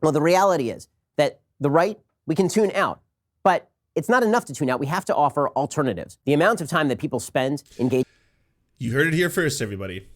Well, the reality is that the right, we can tune out, but it's not enough to tune out. We have to offer alternatives. The amount of time that people spend engaging. You heard it here first, everybody.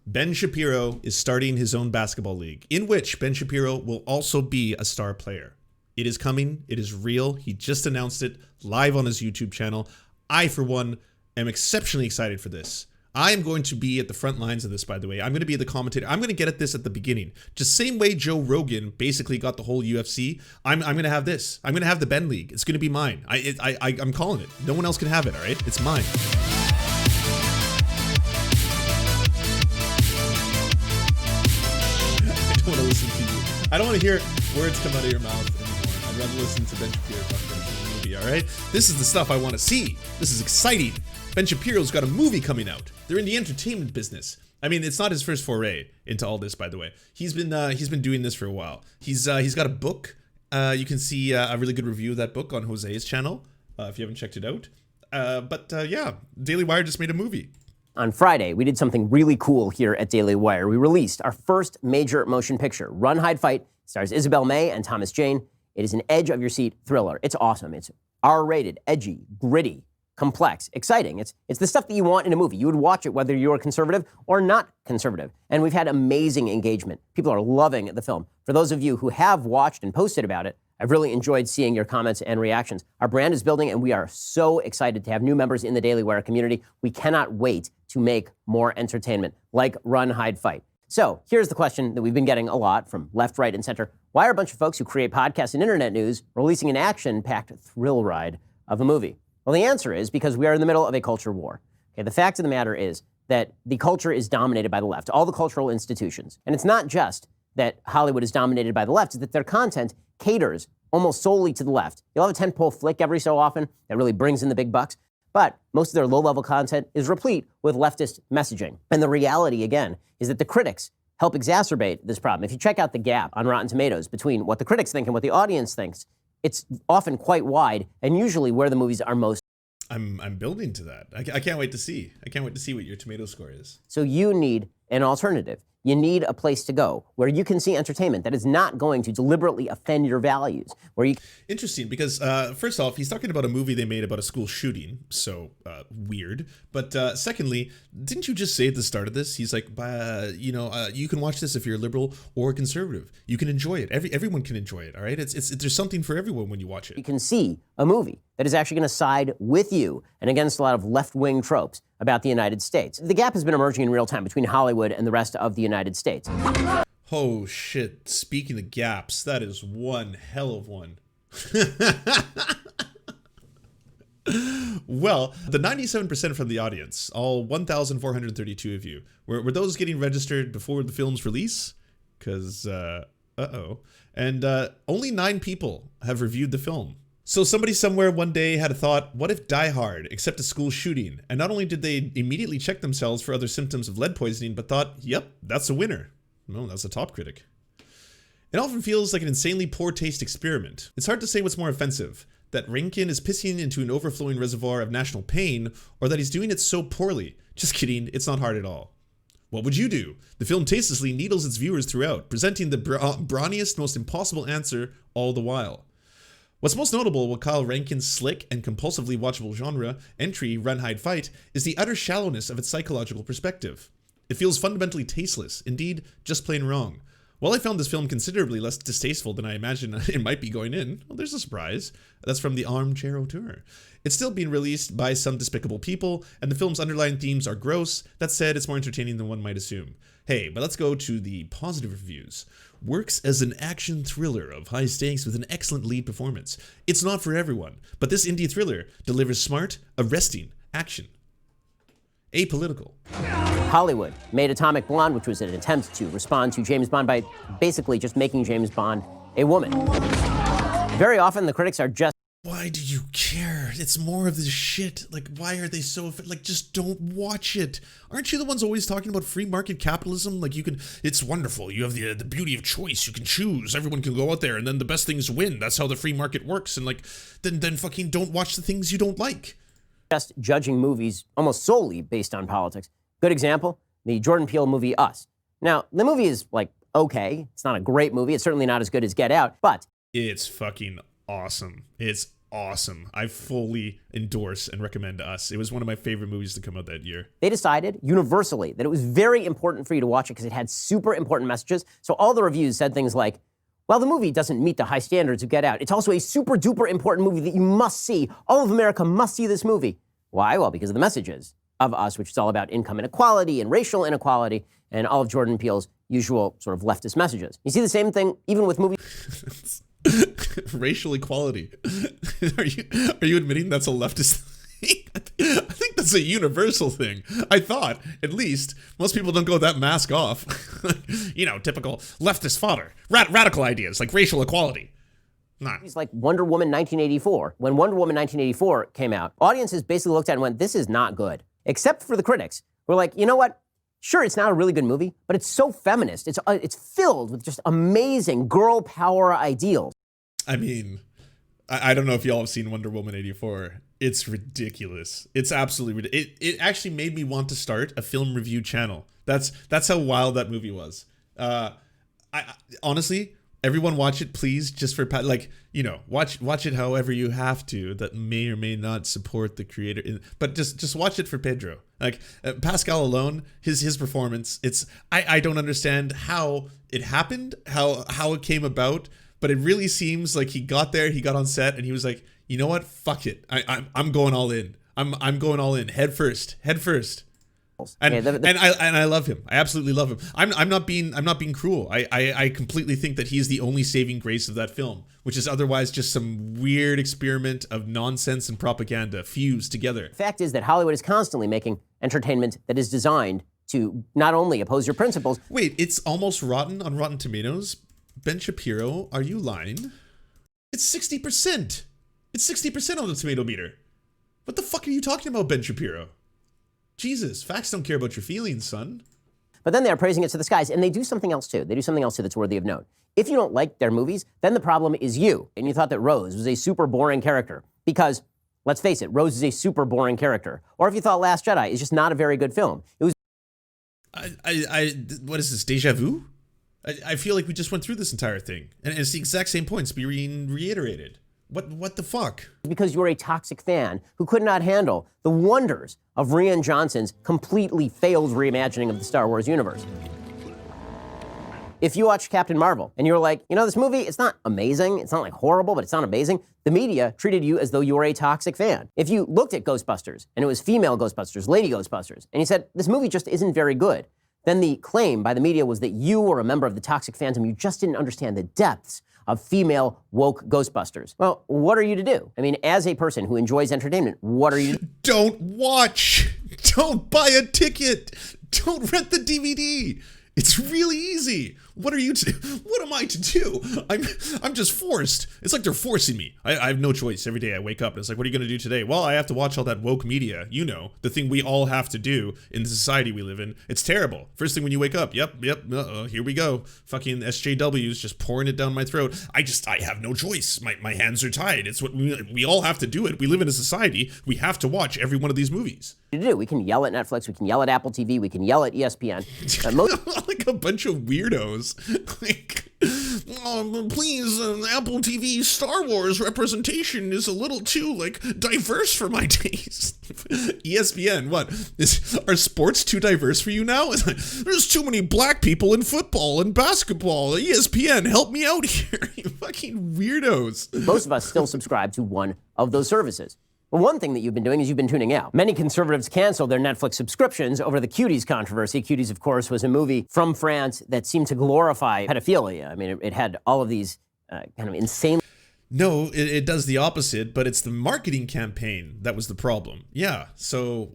Ben Shapiro is starting his own basketball league, in which Ben Shapiro will also be a star player. It is coming. It is real. He just announced it live on his YouTube channel. I, for one, am exceptionally excited for this. I am going to be at the front lines of this, by the way. I'm going to be the commentator. I'm going to get at this at the beginning. Just same way Joe Rogan basically got the whole UFC. I'm going to have this. I'm going to have the Ben League. It's going to be mine. I'm calling it. No one else can have it, all right? It's mine. I don't want to listen to you. I don't want to hear words come out of your mouth anymore. I'd rather listen to Ben Shapiro talk about the movie, all right? This is the stuff I want to see. This is exciting. Ben Shapiro's got a movie coming out. They're in the entertainment business. I mean, it's not his first foray into all this, by the way. He's been doing this for a while. He's got a book. You can see a really good review of that book on Jose's channel if you haven't checked it out. Yeah, Daily Wire just made a movie. On Friday, we did something really cool here at Daily Wire. We released our first major motion picture, Run, Hide, Fight. Stars Isabel May and Thomas Jane. It is an edge-of-your-seat thriller. It's awesome. It's R-rated, edgy, gritty, complex, exciting. It's the stuff that you want in a movie. You would watch it whether you're conservative or not conservative. And we've had amazing engagement. People are loving the film. For those of you who have watched and posted about it, I've really enjoyed seeing your comments and reactions. Our brand is building, and we are so excited to have new members in the Daily Wire community. We cannot wait to make more entertainment like Run, Hide, Fight. So here's the question that we've been getting a lot from left, right, and center. Why are a bunch of folks who create podcasts and internet news releasing an action-packed thrill ride of a movie? Well, the answer is because we are in the middle of a culture war. Okay, the fact of the matter is that the culture is dominated by the left, all the cultural institutions. And it's not just that Hollywood is dominated by the left, it's that their content caters almost solely to the left. You'll have a tentpole flick every so often that really brings in the big bucks, but most of their low-level content is replete with leftist messaging. And the reality, again, is that the critics help exacerbate this problem. If you check out the gap on Rotten Tomatoes between what the critics think and what the audience thinks, it's often quite wide, and usually where the movies are most. I'm building to that. I can't wait to see. I can't wait to see what your tomato score is. So you need an alternative. You need a place to go where you can see entertainment that is not going to deliberately offend your values. Where you. Interesting, because first off, he's talking about a movie they made about a school shooting, so weird. But secondly, didn't you just say at the start of this, he's like, you can watch this if you're a liberal or a conservative. You can enjoy it. Everyone can enjoy it. All right, there's something for everyone when you watch it. You can see a movie that is actually going to side with you and against a lot of left-wing tropes about the United States. The gap has been emerging in real time between Hollywood and the rest of the United States. Oh shit, speaking of gaps, that is one hell of one. Well, the 97% from the audience, all 1,432 of you, were those getting registered before the film's release? Because, And only 9 people have reviewed the film. So somebody somewhere one day had a thought, what if Die Hard, except a school shooting? And not only did they immediately check themselves for other symptoms of lead poisoning, but thought, yep, that's a winner. No, that's a top critic. It often feels like an insanely poor taste experiment. It's hard to say what's more offensive, that Rankin is pissing into an overflowing reservoir of national pain, or that he's doing it so poorly. Just kidding, it's not hard at all. What would you do? The film tastelessly needles its viewers throughout, presenting the brawniest, most impossible answer all the while. What's most notable with Kyle Rankin's slick and compulsively watchable genre entry, Run, Hide, Fight, is the utter shallowness of its psychological perspective. It feels fundamentally tasteless, indeed, just plain wrong. While I found this film considerably less distasteful than I imagined it might be going in, well, there's a surprise. That's from the Armchair Auteur. It's still being released by some despicable people, and the film's underlying themes are gross. That said, it's more entertaining than one might assume. Hey, but let's go to the positive reviews. Works as an action thriller of high stakes with an excellent lead performance. It's not for everyone, but this indie thriller delivers smart, arresting action. Apolitical. Hollywood made Atomic Blonde, which was an attempt to respond to James Bond by basically just making James Bond a woman. Very often, the critics are just. Why do you care? It's more of this shit. Like, why are they so, like, just don't watch it. Aren't you the ones always talking about free market capitalism? Like, it's wonderful. You have the beauty of choice. You can choose. Everyone can go out there and then the best things win. That's how the free market works. And like, then fucking don't watch the things you don't like. Just judging movies almost solely based on politics. Good example, the Jordan Peele movie Us. Now, the movie is like okay. It's not a great movie. It's certainly not as good as Get Out, but It's fucking awesome. It's awesome. I fully endorse and recommend to us. It was one of my favorite movies to come out that year. they decided universally that it was very important for you to watch it because it had super important messages. So all the reviews said things like, well, the movie doesn't meet the high standards of Get Out. It's also a super duper important movie that you must see. All of America must see this movie. Why? Well, because of the messages of Us, which is all about income inequality and racial inequality and all of Jordan Peele's usual sort of leftist messages. You see the same thing even with movies. Racial equality. Are you admitting that's a leftist thing? I think that's a universal thing. I thought, at least, most people don't go that mask off. Typical leftist fodder. Radical ideas like racial equality. Nah. It's like Wonder Woman 1984. When Wonder Woman 1984 came out, audiences basically looked at it and went, this is not good. Except for the critics who were like, you know what? Sure, it's not a really good movie, but it's so feminist. It's filled with just amazing girl power ideals. I mean, I don't know if y'all have seen Wonder Woman 84. It's ridiculous. It's absolutely ridiculous. It actually made me want to start a film review channel. That's how wild that movie was. I honestly, everyone watch it, please, just for watch it however you have to. That may or may not support the creator, but just watch it for Pedro. Like Pascal alone, his performance. I don't understand how it happened, how it came about, but it really seems like he got there, he got on set, and he was like, you know what, fuck it, I'm going all in. I'm going all in, head first. And I love him. I absolutely love him. I'm not being cruel. I completely think that he's the only saving grace of that film, which is otherwise just some weird experiment of nonsense and propaganda fused together. The fact is that Hollywood is constantly making entertainment that is designed to not only oppose your principles. Wait, it's almost rotten on Rotten Tomatoes? Ben Shapiro, are you lying? It's 60%. It's 60% on the tomato meter. What the fuck are you talking about, Ben Shapiro? Jesus, facts don't care about your feelings, son. But then they're praising it to the skies, and they do something else too. They do something else too that's worthy of note. If you don't like their movies, then the problem is you, and you thought that Rose was a super boring character. Because, let's face it, Rose is a super boring character. Or if you thought Last Jedi is just not a very good film. It was what is this, deja vu? I feel like we just went through this entire thing, and it's the exact same points being reiterated. What the fuck? Because you're a toxic fan who could not handle the wonders of Rian Johnson's completely failed reimagining of the Star Wars universe. If you watch Captain Marvel and you're like, this movie, it's not amazing, it's not like horrible, but it's not amazing, the media treated you as though you were a toxic fan. If you looked at Ghostbusters and it was female Ghostbusters, lady Ghostbusters, and you said, this movie just isn't very good, then the claim by the media was that you were a member of the toxic fandom, you just didn't understand the depths of female woke Ghostbusters. Well, what are you to do? I mean, as a person who enjoys entertainment, what are you to do? Don't watch. Don't buy a ticket. Don't rent the DVD. It's really easy. What are you to do? What am I to do? I'm just forced. It's like they're forcing me. I have no choice. Every day I wake up and it's like, what are you going to do today? Well, I have to watch all that woke media. The thing we all have to do in the society we live in. It's terrible. First thing when you wake up, yep, here we go. Fucking SJWs just pouring it down my throat. I have no choice. My hands are tied. It's what we all have to do it. We live in a society. We have to watch every one of these movies. We can yell at Netflix, we can yell at Apple TV, we can yell at ESPN. Like a bunch of weirdos. Like, please, Apple TV Star Wars representation is a little too, diverse for my taste. ESPN, what? Are sports too diverse for you now? There's too many black people in football and basketball. ESPN, help me out here. You fucking weirdos. Most of us still subscribe to one of those services. Well, one thing that you've been doing is you've been tuning out. Many conservatives canceled their Netflix subscriptions over the Cuties controversy. Cuties, of course, was a movie from France that seemed to glorify pedophilia. I mean, it had all of these kind of insane... No, it does the opposite, but it's the marketing campaign that was the problem. Yeah, so...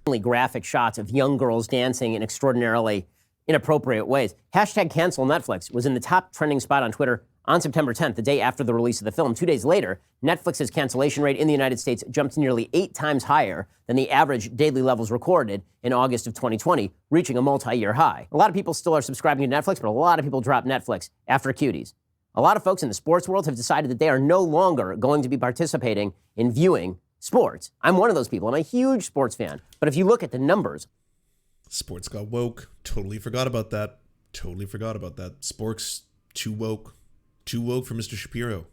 graphic shots of young girls dancing in extraordinarily inappropriate ways. Hashtag cancel Netflix was in the top trending spot on Twitter on September 10th, the day after the release of the film. 2 days later, Netflix's cancellation rate in the United States jumped to nearly 8 times higher than the average daily levels recorded in August of 2020, reaching a multi-year high. A lot of people still are subscribing to Netflix, but a lot of people dropped Netflix after Cuties. A lot of folks in the sports world have decided that they are no longer going to be participating in viewing sports. I'm one of those people. I'm a huge sports fan. But if you look at the numbers... Sports got woke. Totally forgot about that. Totally forgot about that. Spork's too woke. Too woke for Mr. Shapiro.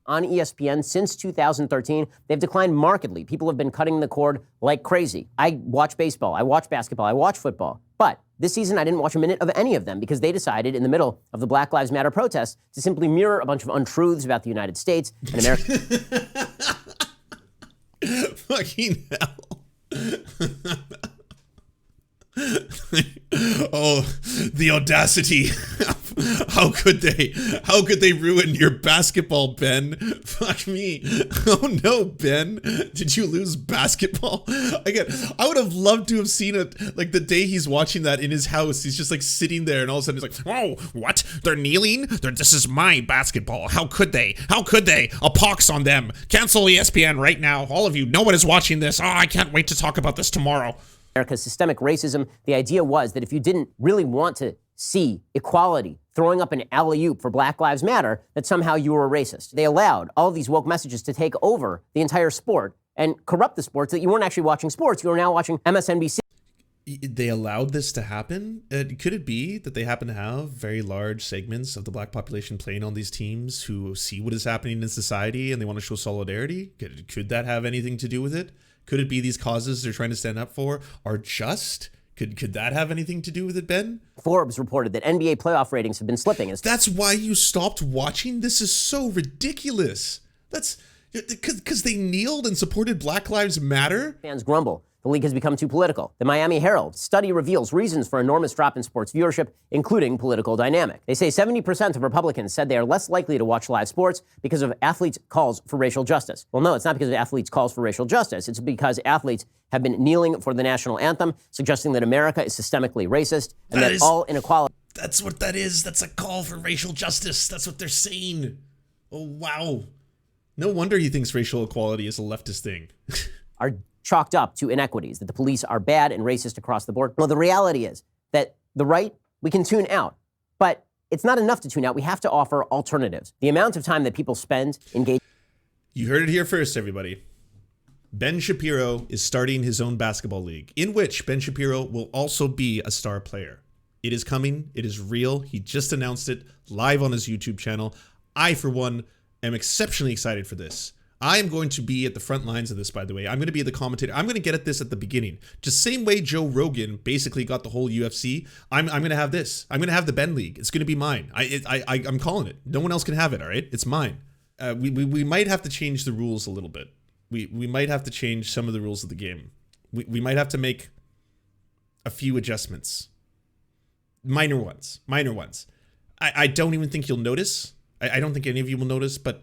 On ESPN since 2013, they've declined markedly. People have been cutting the cord like crazy. I watch baseball, I watch basketball, I watch football. But this season, I didn't watch a minute of any of them because they decided in the middle of the Black Lives Matter protests to simply mirror a bunch of untruths about the United States and America. Fucking hell. Oh, the audacity. How could they? How could they ruin your basketball, Ben? Fuck me. Oh no, Ben. Did you lose basketball? Again, I would have loved to have seen it like the day he's watching that in his house. He's just like sitting there and all of a sudden he's like, oh, what? They're kneeling? This is my basketball. How could they? How could they? A pox on them. Cancel ESPN right now. All of you, no one is watching this. Oh, I can't wait to talk about this tomorrow. America's systemic racism. The idea was that if you didn't really want to see equality, throwing up an alley-oop for Black Lives Matter, that somehow you were a racist. They allowed all of these woke messages to take over the entire sport and corrupt the sport so that you weren't actually watching sports, you were now watching MSNBC. They allowed this to happen? Could it be that they happen to have very large segments of the black population playing on these teams who see what is happening in society and they want to show solidarity? Could that have anything to do with it? Could it be these causes they're trying to stand up for are just? Could that have anything to do with it, Ben? Forbes reported that NBA playoff ratings have been slipping. That's why you stopped watching? This is so ridiculous. That's because they kneeled and supported Black Lives Matter? Fans grumble. The league has become too political. The Miami Herald study reveals reasons for enormous drop in sports viewership, including political dynamic. They say 70% of Republicans said they are less likely to watch live sports because of athletes' calls for racial justice. Well, no, it's not because of athletes' calls for racial justice. It's because athletes have been kneeling for the national anthem, suggesting that America is systemically racist and that all inequality. That's what that is. That's a call for racial justice. That's what they're saying. Oh, wow. No wonder he thinks racial equality is a leftist thing. Are chalked up to inequities, that the police are bad and racist across the board. Well, the reality is that the right, we can tune out, but it's not enough to tune out. We have to offer alternatives. The amount of time that people spend engaging. You heard it here first, everybody. Ben Shapiro is starting his own basketball league, in which Ben Shapiro will also be a star player. It is coming. It is real. He just announced it live on his YouTube channel. I, for one, am exceptionally excited for this. I am going to be at the front lines of this, by the way. I'm going to be the commentator. I'm going to get at this at the beginning. Just same way Joe Rogan basically got the whole UFC. I'm going to have this. I'm going to have the Ben League. It's going to be mine. I'm calling it. No one else can have it, all right? It's mine. We might have to change the rules a little bit. We might have to change some of the rules of the game. We might have to make a few adjustments. Minor ones. I don't even think you'll notice. I don't think any of you will notice, but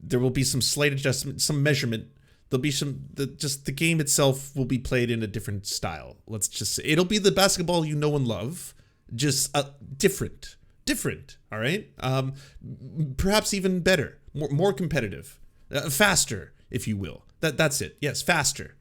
there will be some slight adjustment, some measurement. There'll be just the game itself will be played in a different style. Let's just say it'll be the basketball you know and love, just different. All right. Perhaps even better, more competitive, faster, if you will. That's it. Yes, faster.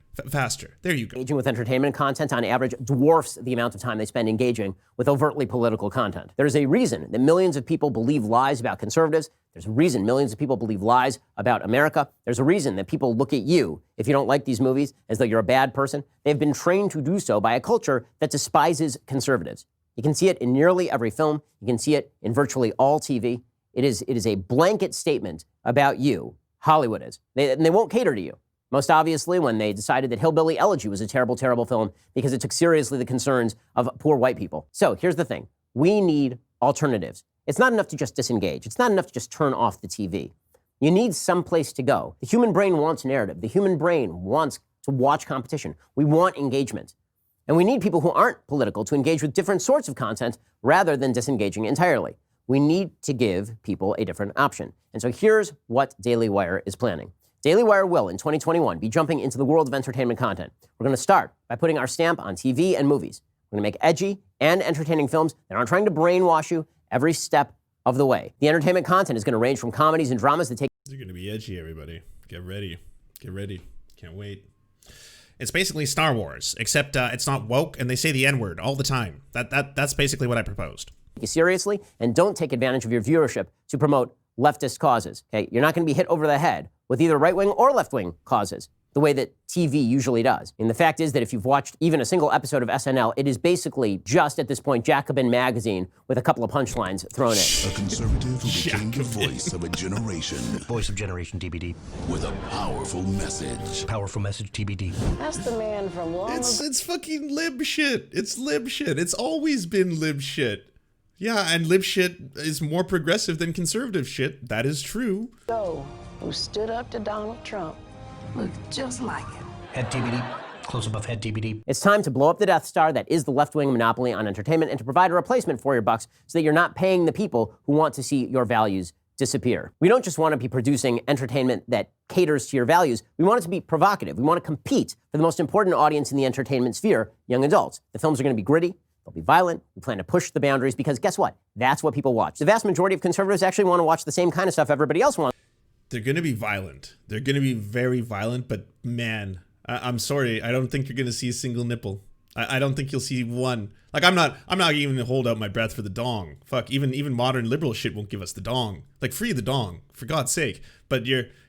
There you go. Engaging with entertainment content on average dwarfs the amount of time they spend engaging with overtly political content. There's a reason that millions of people believe lies about conservatives. There's a reason millions of people believe lies about America. There's a reason that people look at you, if you don't like these movies, as though you're a bad person. They've been trained to do so by a culture that despises conservatives. You can see it in nearly every film. You can see it in virtually all TV. It is a blanket statement about you, Hollywood is. They won't cater to you. Most obviously when they decided that Hillbilly Elegy was a terrible, terrible film because it took seriously the concerns of poor white people. So here's the thing. We need alternatives. It's not enough to just disengage. It's not enough to just turn off the TV. You need some place to go. The human brain wants narrative. The human brain wants to watch competition. We want engagement. And we need people who aren't political to engage with different sorts of content rather than disengaging entirely. We need to give people a different option. And so here's what Daily Wire is planning. Daily Wire will, in 2021, be jumping into the world of entertainment content. We're going to start by putting our stamp on TV and movies. We're going to make edgy and entertaining films that aren't trying to brainwash you every step of the way. The entertainment content is going to range from comedies and dramas that take... They're going to be edgy, everybody. Get ready. Can't wait. It's basically Star Wars, except it's not woke, and they say the N-word all the time. That's basically what I proposed. Take you seriously, and don't take advantage of your viewership to promote leftist causes. Okay, you're not going to be hit over the head with either right-wing or left-wing causes. the way that TV usually does. And the fact is that if you've watched even a single episode of SNL, it is basically just at this point Jacobin magazine with a couple of punchlines thrown in. A conservative who became the voice of a generation. Voice of generation TBD. With a powerful message. Powerful message TBD. That's the man from long ago. It's fucking lib shit. It's lib shit. It's always been lib shit. Yeah, and lib shit is more progressive than conservative shit. That is true. Who stood up to Donald Trump looked just like him. Head TBD. Close above head TBD. It's time to blow up the Death Star that is the left-wing monopoly on entertainment and to provide a replacement for your bucks so that you're not paying the people who want to see your values disappear. We don't just want to be producing entertainment that caters to your values. We want it to be provocative. We want to compete for the most important audience in the entertainment sphere, young adults. The films are going to be gritty. They'll be violent. We plan to push the boundaries because guess what? That's what people watch. The vast majority of conservatives actually want to watch the same kind of stuff everybody else wants. They're going to be violent. They're going to be very violent, but man, I'm sorry. I don't think you're going to see a single nipple. I don't think you'll see one. Like, I'm not even going to hold out my breath for the dong. Fuck, even modern liberal shit won't give us the dong. Like, free the dong, for God's sake. But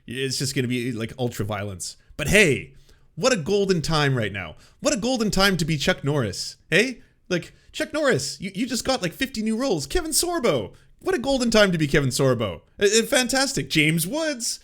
it's just going to be like ultra violence. But hey, what a golden time right now. What a golden time to be Chuck Norris. Hey? Like, Chuck Norris, you just got like 50 new roles. Kevin Sorbo. What a golden time to be Kevin Sorbo. Fantastic. James Woods,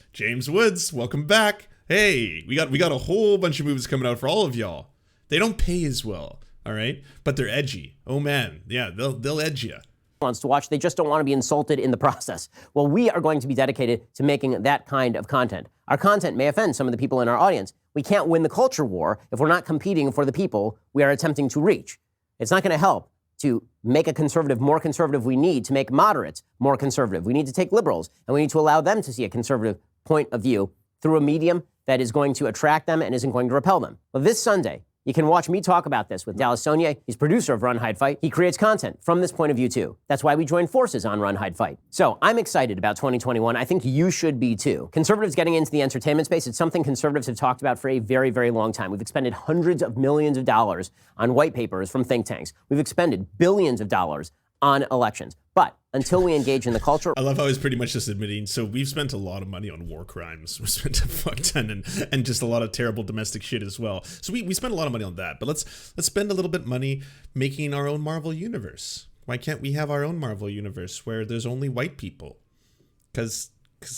welcome back. Hey, we got a whole bunch of movies coming out for all of y'all. They don't pay as well, all right? But they're edgy. Oh man, yeah, they'll edge you. Wants to watch, they just don't want to be insulted in the process. Well, we are going to be dedicated to making that kind of content. Our content may offend some of the people in our audience. We can't win the culture war if we're not competing for the people we are attempting to reach. It's not going to help to make a conservative more conservative. We need to make moderates more conservative. We need to take liberals and we need to allow them to see a conservative point of view through a medium that is going to attract them and isn't going to repel them. Well, this Sunday, you can watch me talk about this with Dallas Saunier. He's producer of Run, Hide, Fight. He creates content from this point of view, too. That's why we joined forces on Run, Hide, Fight. So I'm excited about 2021. I think you should be, too. Conservatives getting into the entertainment space, it's something conservatives have talked about for a very, very long time. We've expended hundreds of millions of dollars on white papers from think tanks. We've expended billions of dollars on elections. But until we engage in the culture... I love how he's pretty much just admitting, so we've spent a lot of money on war crimes. We spent a fuck ton and just a lot of terrible domestic shit as well. So we spent a lot of money on that. But let's spend a little bit of money making our own Marvel universe. Why can't we have our own Marvel universe where there's only white people? Because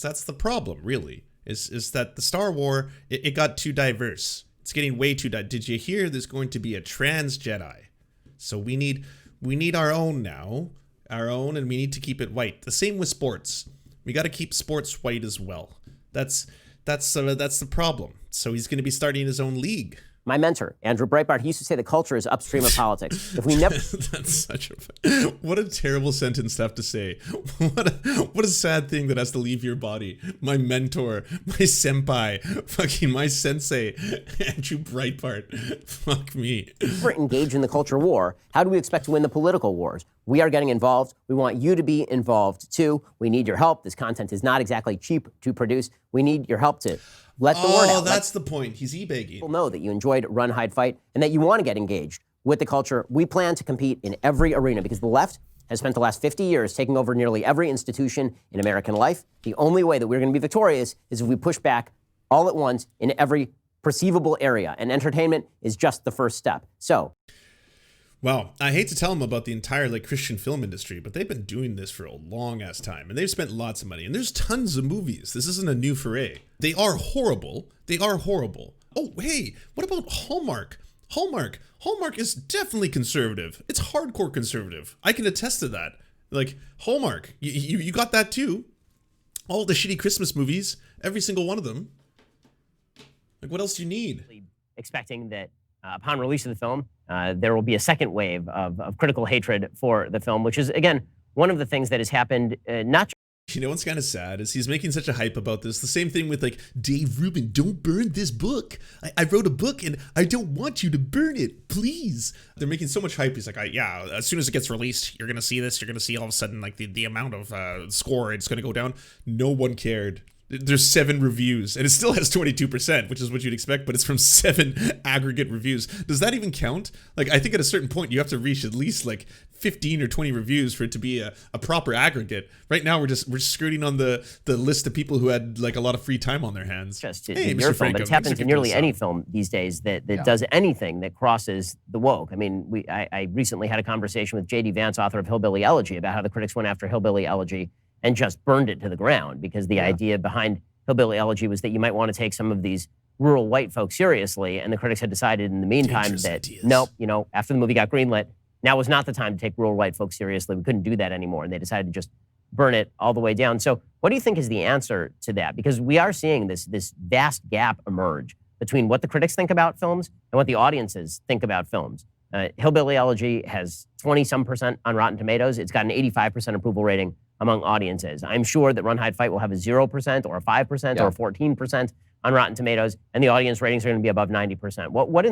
that's the problem, really, is that the Star War, it got too diverse. It's getting way too diverse. Did you hear there's going to be a trans Jedi? So we need our own now. Our own, and we need to keep it white. The same with sports. We got to keep sports white as well. That's the problem. So he's going to be starting his own league. My mentor, Andrew Breitbart, he used to say the culture is upstream of politics. If we never... That's such what a terrible sentence to have to say. What a sad thing that has to leave your body. My mentor, my senpai, fucking my sensei, Andrew Breitbart. Fuck me. If we're engaged in the culture war, how do we expect to win the political wars? We are getting involved. We want you to be involved too. We need your help. This content is not exactly cheap to produce. We need your help to let the word out. Oh, that's the point. He's e-begging. People know that you enjoyed Run, Hide, Fight and that you want to get engaged with the culture. We plan to compete in every arena because the left has spent the last 50 years taking over nearly every institution in American life. The only way that we're going to be victorious is if we push back all at once in every perceivable area, and entertainment is just the first step. So, well, I hate to tell them about the entire Christian film industry, but they've been doing this for a long ass time and they've spent lots of money and there's tons of movies. This isn't a new foray. They are horrible. They are horrible. Oh, hey, what about Hallmark? Hallmark is definitely conservative. It's hardcore conservative. I can attest to that. Like, Hallmark, you got that too. All the shitty Christmas movies, every single one of them. Like, what else do you need? Expecting that upon release of the film, there will be a second wave of critical hatred for the film, which is, again, one of the things that has happened not just... You know what's kind of sad is he's making such a hype about this. The same thing with Dave Rubin, don't burn this book. I wrote a book and I don't want you to burn it, please. They're making so much hype. He's like, yeah, as soon as it gets released, you're going to see this. You're going to see all of a sudden the amount of score, it's going to go down. No one cared. There's 7 reviews and it still has 22%, which is what you'd expect, but it's from 7 aggregate reviews. Does that even count? I think at a certain point you have to reach at least 15 or 20 reviews for it to be a proper aggregate. Right now, we're skirting on the list of people who had like a lot of free time on their hands. Just Hey, in your Mr. film, Franco, but it's happened thanks to for nearly picking any this up. film these days that does anything that crosses the woke. I mean, I recently had a conversation with J.D. Vance, author of Hillbilly Elegy, about how the critics went after Hillbilly Elegy and just burned it to the ground, because the idea behind Hillbilly Elegy was that you might want to take some of these rural white folks seriously, and the critics had decided in the meantime Dangerous that ideas. nope, after the movie got greenlit, now was not the time to take rural white folks seriously. We couldn't do that anymore, and they decided to just burn it all the way down. So what do you think is the answer to that? Because we are seeing this vast gap emerge between what the critics think about films and what the audiences think about films. Hillbilly Elegy has 20-some% on Rotten Tomatoes. It's got an 85% approval rating among audiences. I'm sure that Run, Hide, Fight will have a 0% or a 5% or a 14% on Rotten Tomatoes, and the audience ratings are going to be above 90%. What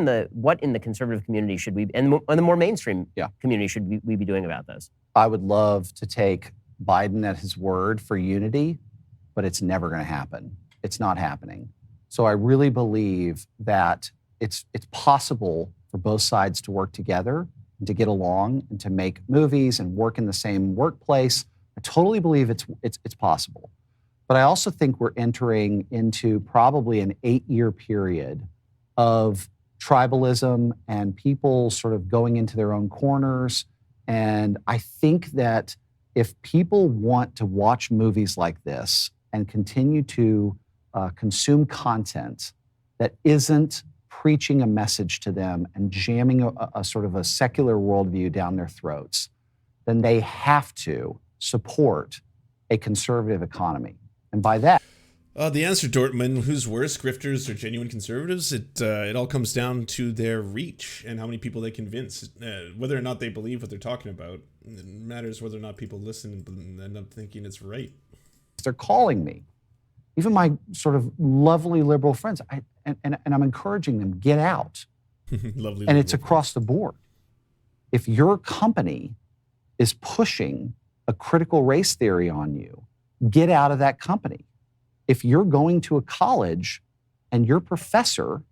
in the conservative community should we, and the more mainstream community, should we be doing about this? I would love to take Biden at his word for unity, but it's never going to happen. It's not happening. So I really believe that it's possible for both sides to work together and to get along and to make movies and work in the same workplace. I totally believe it's possible. But I also think we're entering into probably an 8-year period of tribalism and people sort of going into their own corners. And I think that if people want to watch movies like this and continue to consume content that isn't preaching a message to them and jamming a sort of a secular worldview down their throats, then they have to support a conservative economy. And by that, the answer, Dortmund, who's worse, grifters or genuine conservatives? It all comes down to their reach and how many people they convince. Whether or not they believe what they're talking about, it matters whether or not people listen and end up thinking it's right. they're calling me. Even my sort of lovely liberal friends, and I'm encouraging them, get out. Lovely. And it's across the board. If your company is pushing a critical race theory on you, get out of that company. If you're going to a college and your professor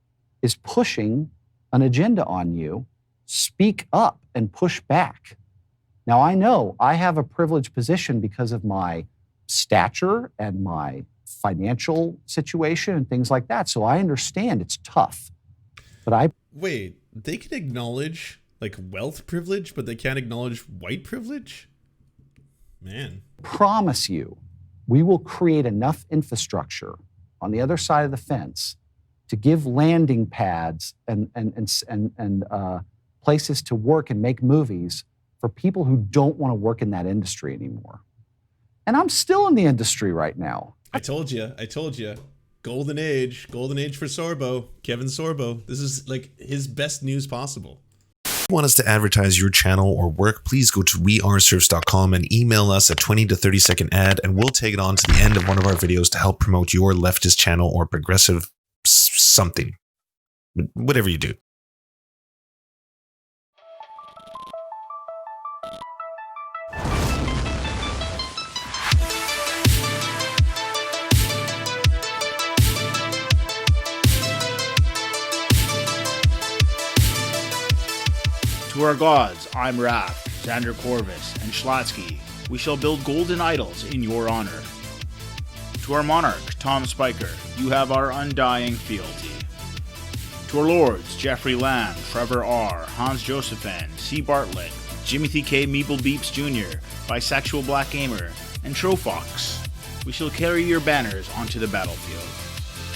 is pushing an agenda on you, speak up and push back. Now, I know I have a privileged position because of my stature and my financial situation and things like that. So I understand it's tough. But Wait, they can acknowledge like wealth privilege, but they can't acknowledge white privilege? Man. promise you, we will create enough infrastructure on the other side of the fence to give landing pads and places to work and make movies for people who don't want to work in that industry anymore. And I'm still in the industry right now. I told you. Golden age for Sorbo, Kevin Sorbo. This is like his best news possible. If you want us to advertise your channel or work, please go to weareserfs.com and email us a 20 to 30 second ad, and we'll take it on to the end of one of our videos to help promote your leftist channel or progressive something. Whatever you do. To our gods, I'm Raph, Xander Corvus, and Schlatsky. We shall build golden idols in your honor. To our monarch, Tom Spiker, you have our undying fealty. To our lords, Jeffrey Lamb, Trevor R., Hans Josephin, C. Bartlett, Jimothy K. Meeple Beeps Jr., Bisexual Black Gamer, and Trofox, we shall carry your banners onto the battlefield.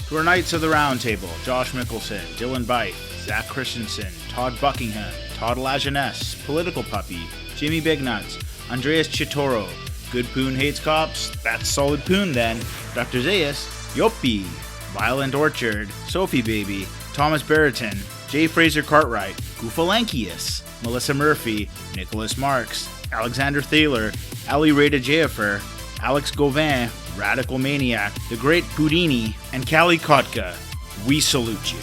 To our Knights of the Round Table, Josh Mickelson, Dylan Byte, Zach Christensen, Todd Buckingham, Todd Lajeunesse, Political Puppy, Jimmy Bignuts, Andreas Chitoro, Good Poon Hates Cops, that's Solid Poon then, Dr. Zayas, Yoppie, Violent Orchard, Sophie Baby, Thomas Barrington, J. Fraser Cartwright, Goofalankius, Melissa Murphy, Nicholas Marks, Alexander Thaler, Ali Rada Jafer, Alex Gauvin, Radical Maniac, The Great Houdini, and Callie Kotka. We salute you.